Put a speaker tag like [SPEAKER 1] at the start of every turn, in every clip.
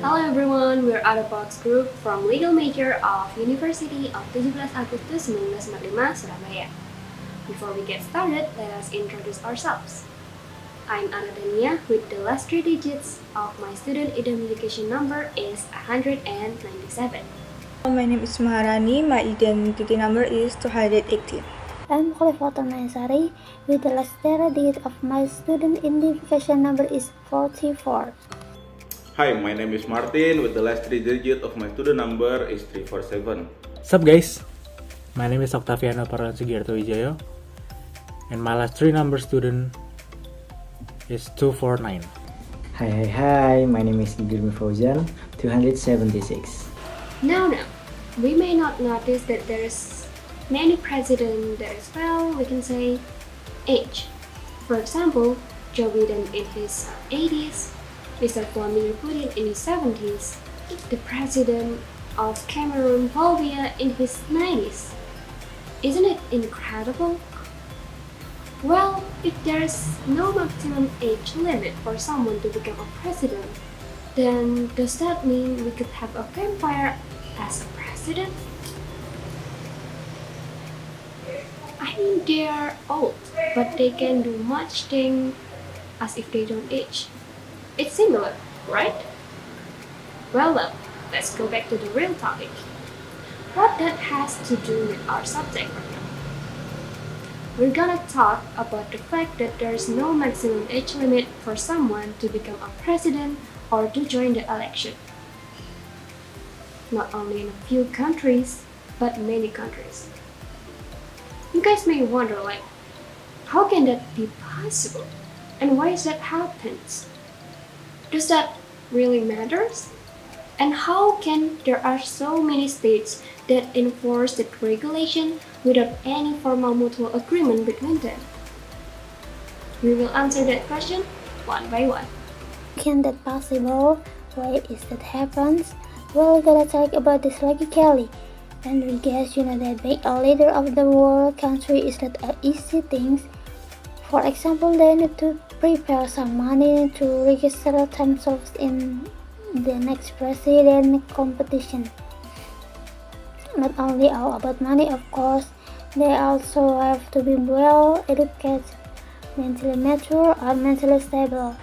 [SPEAKER 1] Hello everyone, we're Out-of-Box Group from Legal Major of University of 17 Agustus 1945, Surabaya. Before we get started, let us introduce ourselves. I'm Anadania with the last 3 digits of my student identification number is 197.
[SPEAKER 2] My name is Maharani, my identity number is 218.
[SPEAKER 3] I'm Khalifata Maisari with the last 3 digit of my student identification number is 44.
[SPEAKER 4] Hi, my name is Martin with the last 3 digits of my student number is 347.
[SPEAKER 5] Sup guys, my name is Octaviano Parasugiarto Wijoyo and my last 3 number student is 249.
[SPEAKER 6] Hi, my name is Guillermo Fauzan, 276.
[SPEAKER 1] Now, we may not notice that there's many presidents that is, we can say, age. For example, Joe Biden in his 80s, Mr. Vladimir Putin in his 70s, the president of Cameroon, Paul Biya in his 90s. Isn't it incredible? Well, if there's no maximum age limit for someone to become a president, then does that mean we could have a vampire as a president? I mean, they're old, but they can do much thing as if they don't age. It's similar, right? Well, let's go back to the real topic. What that has to do with our subject right now. We're gonna talk about the fact that there's no maximum age limit for someone to become a president or to join the election. Not only in a few countries, but many countries. You guys may wonder, how can that be possible? And why is that happens? Does that really matters? And how can there are so many states that enforce that regulation without any formal mutual agreement between them? We will answer that question one by one.
[SPEAKER 3] Can that possible? Why is that happens? Well, we're gonna talk about this logically. And we guess you know that being a leader of the world country is not an easy thing. For example, they need to prepare some money to register themselves in the next president competition. Not only all about money, of course, they also have to be well educated, mentally mature, or mentally stable.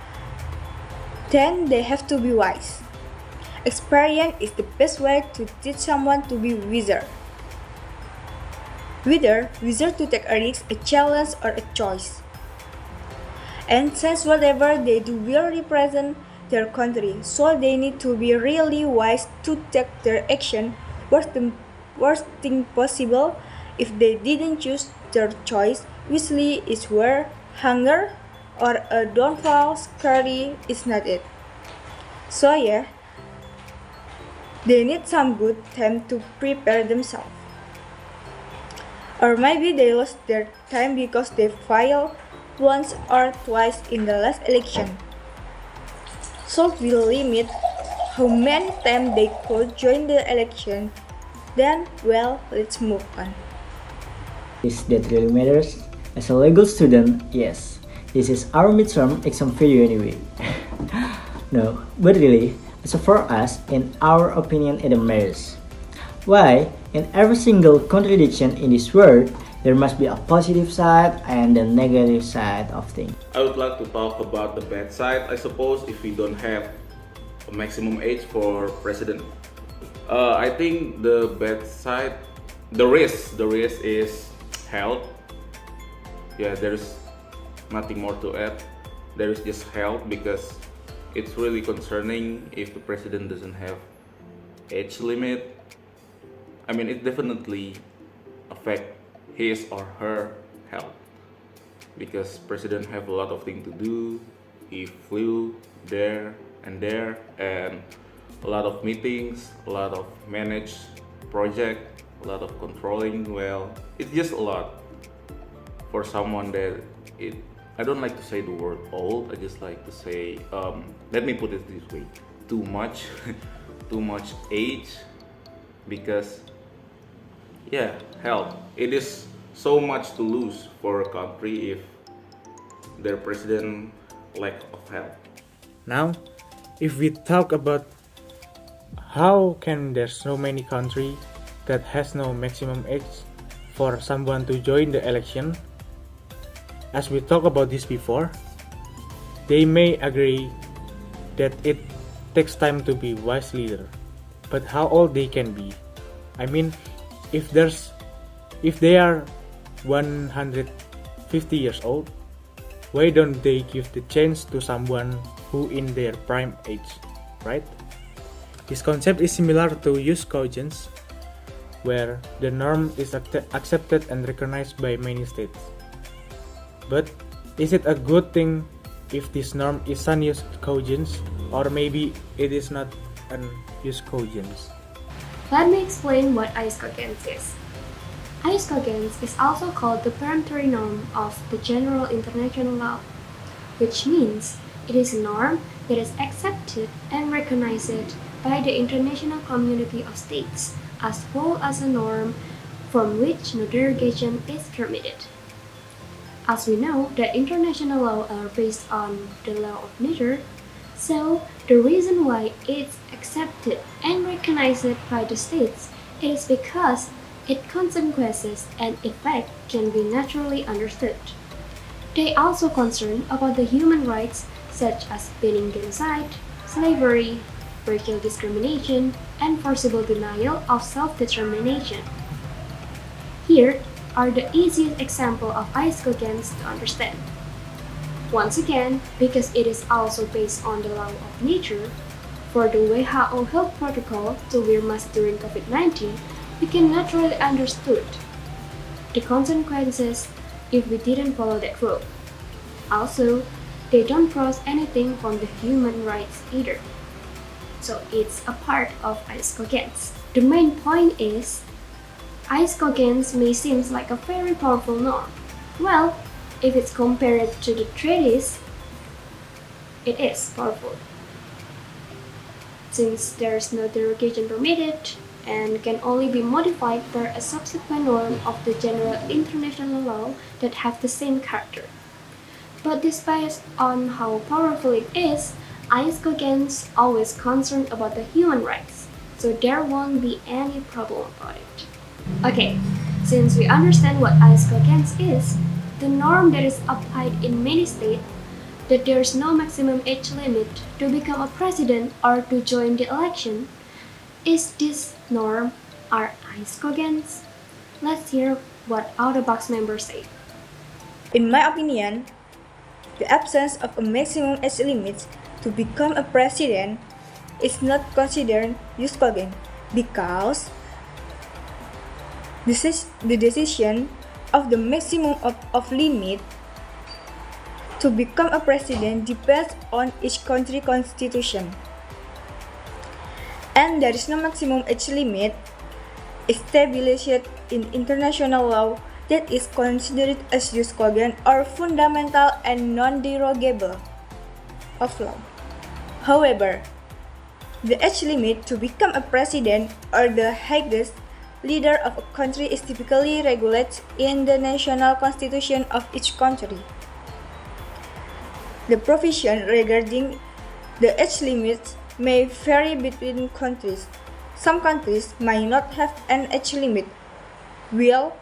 [SPEAKER 2] Then they have to be wise. Experience is the best way to teach someone to be wiser. Wiser to take a risk, a challenge, or a choice. And since whatever they do will represent their country, so they need to be really wise to take their action. Worst thing possible if they didn't choose their choice, wisely is where hunger or a downfall scary is not it. So yeah, they need some good time to prepare themselves. Or maybe they lost their time because they failed once or twice in the last election. So we limit how many times they could join the election. Then, well, let's move on.
[SPEAKER 6] Is that really matters? As a legal student, yes. This is our midterm exam video anyway. No, but really, as for us, in our opinion, it matters. Why? In every single contradiction in this world, there must be a positive side and the negative side of things.
[SPEAKER 4] I would like to talk about the bad side, I suppose, if we don't have a maximum age for president. I think the bad side, the risk is health. Yeah, there's nothing more to add. There is just health because it's really concerning if the president doesn't have age limit. I mean, it definitely affect his or her health because president have a lot of things to do. He flew there and a lot of meetings, a lot of managed project, a lot of controlling. Well, it's just a lot for someone that I don't like to say the word old. I just like to say, let me put it this way: too much, too much age, because yeah, health. It is so much to lose for a country if their president lack of health.
[SPEAKER 5] Now, if we talk about how can there so many country that has no maximum age for someone to join the election? As we talked about this before, they may agree that it takes time to be wise leader, but how old they can be? I mean, if they are 150 years old, why don't they give the chance to someone who in their prime age, right? This concept is similar to use Cogens, where the norm is accepted and recognized by many states. But is it a good thing if this norm is unused Cogens, or maybe it is not unused Cogens?
[SPEAKER 1] Let me explain what Cogens is. Cogens is also called the peremptory norm of the general international law, which means it is a norm that is accepted and recognized by the international community of states as well as a norm from which no derogation is permitted. As we know that international law are based on the law of nature, so the reason why it's accepted and recognized by the states is because its consequences and effect can be naturally understood. They also concern about the human rights such as banning genocide, slavery, racial discrimination, and forcible denial of self-determination. Here are the easiest example of Cogens to understand. Once again, because it is also based on the law of nature, for the WHO health protocol to wear masks during COVID-19, we can naturally understood the consequences if we didn't follow that rule. Also, they don't cross anything from the human rights either. So it's a part of Cogens. The main point is, Cogens may seem like a very powerful norm. Well, if it's compared to the treaties, it is powerful. Since there's no derogation permitted and can only be modified per a subsequent norm of the general international law that have the same character. But despite on how powerful it is, Cogens always concerned about the human rights, so there won't be any problem about it. Okay, since we understand what Cogens is, the norm that is applied in many states that there is no maximum age limit to become a president or to join the election, is this norm are Cogens? Let's hear what out-of-box members say.
[SPEAKER 2] In my opinion, the absence of a maximum age limit to become a president is not considered use Cogens because the decision of the maximum of limit to become a president depends on each country's constitution. And there is no maximum age limit established in international law that is considered as jus cogens or fundamental and non-derogable of law. However, the age limit to become a president or the highest leader of a country is typically regulated in the national constitution of each country. The provision regarding the age limits may vary between countries. Some countries may not have an age limit, while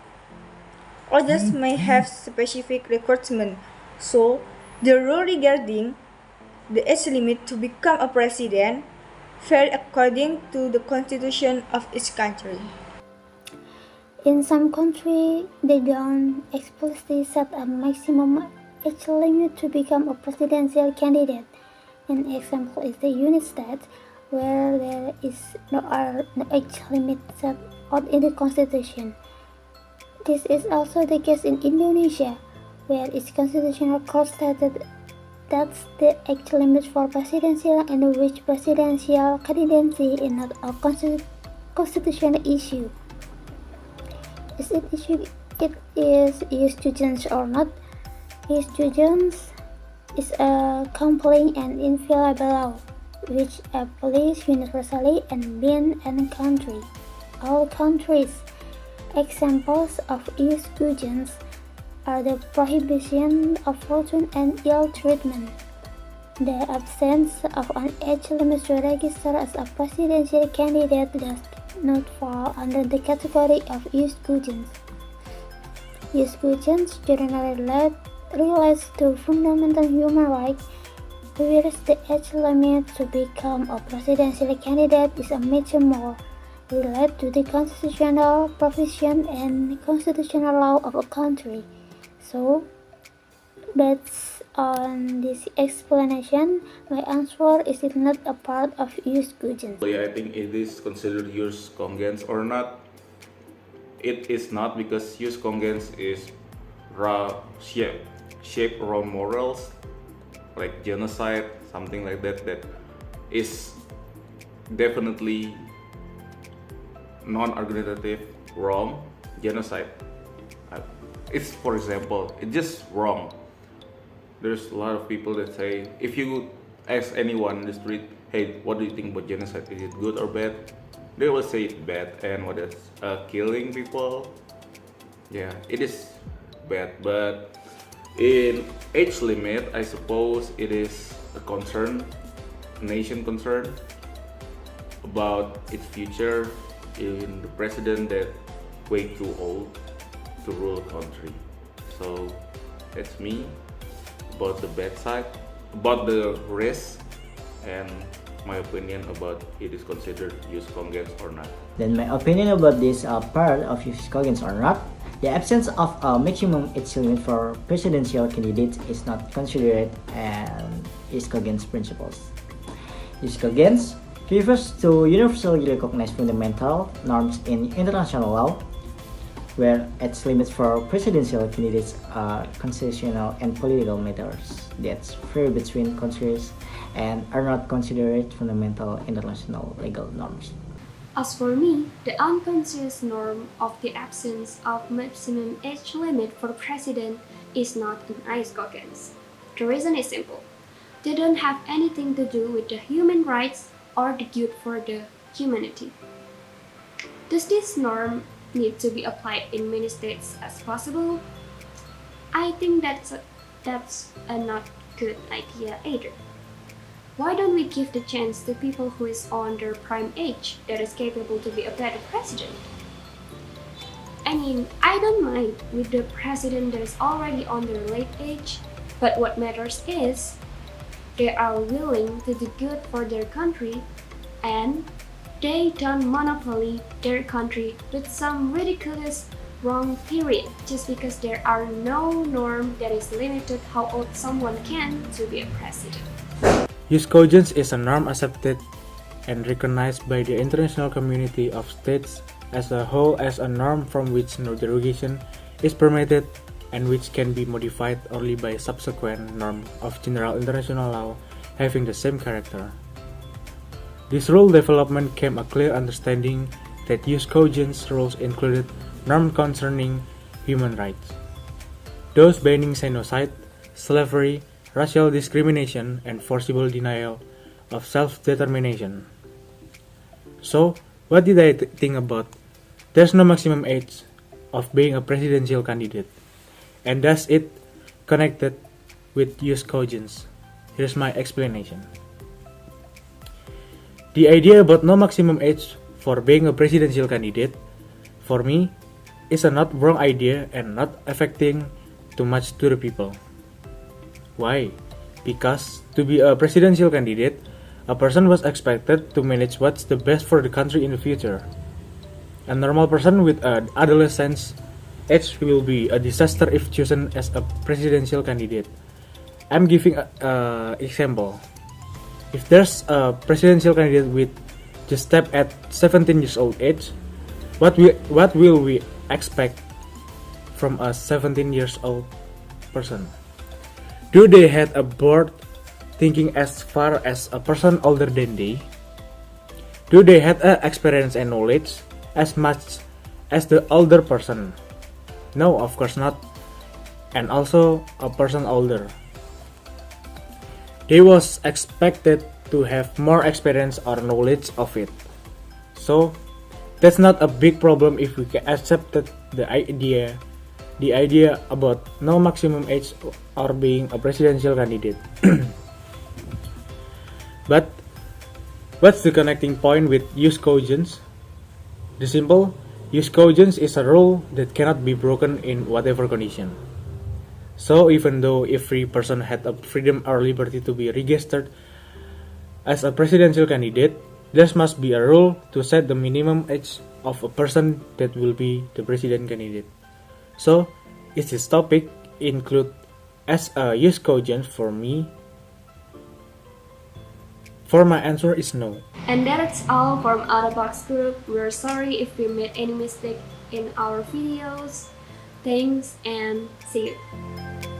[SPEAKER 2] others may have specific requirements. So, the rule regarding the age limit to become a president vary according to the constitution of each country.
[SPEAKER 3] In some countries, they don't explicitly set a maximum age limit to become a presidential candidate. An example is the United States, where there is no age limit set out in the Constitution. This is also the case in Indonesia, where its constitutional court stated that the age limit for presidential and which presidential candidacy is not a constitutional issue. Is it jus cogens or not? Jus cogens is a compelling and inviolable law, which applies universally and in any country. All countries. Examples of jus cogens are the prohibition of fortune and ill treatment, The absence of an age limit to register as a presidential candidate does not fall under the category of use Cogens. Use Cogens generally relates to fundamental human rights, whereas the age limit to become a presidential candidate is a much more related to the constitutional provision and constitutional law of a country. So, based on this explanation, my answer is it not a part of use Cogens.
[SPEAKER 4] I think it is considered use Cogens or not. It is not, because use Cogens is shaped around morals, like genocide, something like that. That is definitely non-argumentative wrong. Genocide. It's, for example, it's just wrong. There's a lot of people that say, if you ask anyone in the street, hey, what do you think about genocide? Is it good or bad? They will say it's bad. And what is killing people? Yeah, it is bad. But in age limit, I suppose it is a concern, nation concern about its future in the president that way too old to rule a country. So that's me about the bad side, about the risk, and my opinion about it is considered use Cogens or not.
[SPEAKER 6] Then my opinion about this part of use Cogens or not, the absence of a maximum age limit for presidential candidates is not considered and use Cogens principles. Use Cogens refers to universally recognized fundamental norms in international law, where age limits for presidential candidates are constitutional and political matters that vary between countries and are not considered fundamental international legal norms.
[SPEAKER 1] As for me, the unconscious norm of the absence of maximum age limit for president is not an use Cogens. The reason is simple. They don't have anything to do with the human rights or the good for the humanity. Does this norm need to be applied in many states as possible? I think that's a not good idea either. Why don't we give the chance to people who is on their prime age that is capable to be a better president? I mean, I don't mind with the president that is already on their late age, but what matters is they are willing to do good for their country and they don't monopoly their country with some ridiculous wrong period just because there are no norm that is limited how old someone can to be a president.
[SPEAKER 5] Use Cogens is a norm accepted and recognized by the international community of states as a whole as a norm from which no derogation is permitted and which can be modified only by subsequent norm of general international law having the same character. This rule development came a clear understanding that use Cogens rules included norms concerning human rights. Those banning genocide, slavery, racial discrimination, and forcible denial of self-determination. So, what did I think about? There's no maximum age of being a presidential candidate. And does it connected with use Cogens? Here's my explanation. The idea about no maximum age for being a presidential candidate, for me, is a not wrong idea and not affecting too much to the people. Why? Because to be a presidential candidate, a person was expected to manage what's the best for the country in the future. A normal person with an adolescent age will be a disaster if chosen as a presidential candidate. I'm giving an example. If there's a presidential candidate with just stepped at 17 years old age, what will we expect from a 17 years old person? Do they have a board thinking as far as a person older than they? Do they have experience and knowledge as much as the older person? No, of course not. And also a person older. They was expected to have more experience or knowledge of it. So that's not a big problem if we can accept the idea about no maximum age or being a presidential candidate. But what's the connecting point with use Cogens? The simple use Cogens is a rule that cannot be broken in whatever condition. So even though every person had a freedom or liberty to be registered as a presidential candidate, there must be a rule to set the minimum age of a person that will be the president candidate. So, is this topic include as a use Cogens for me? For my answer is no.
[SPEAKER 1] And that's all from Out of Box Group. We're sorry if we made any mistake in our videos. Thanks and see you.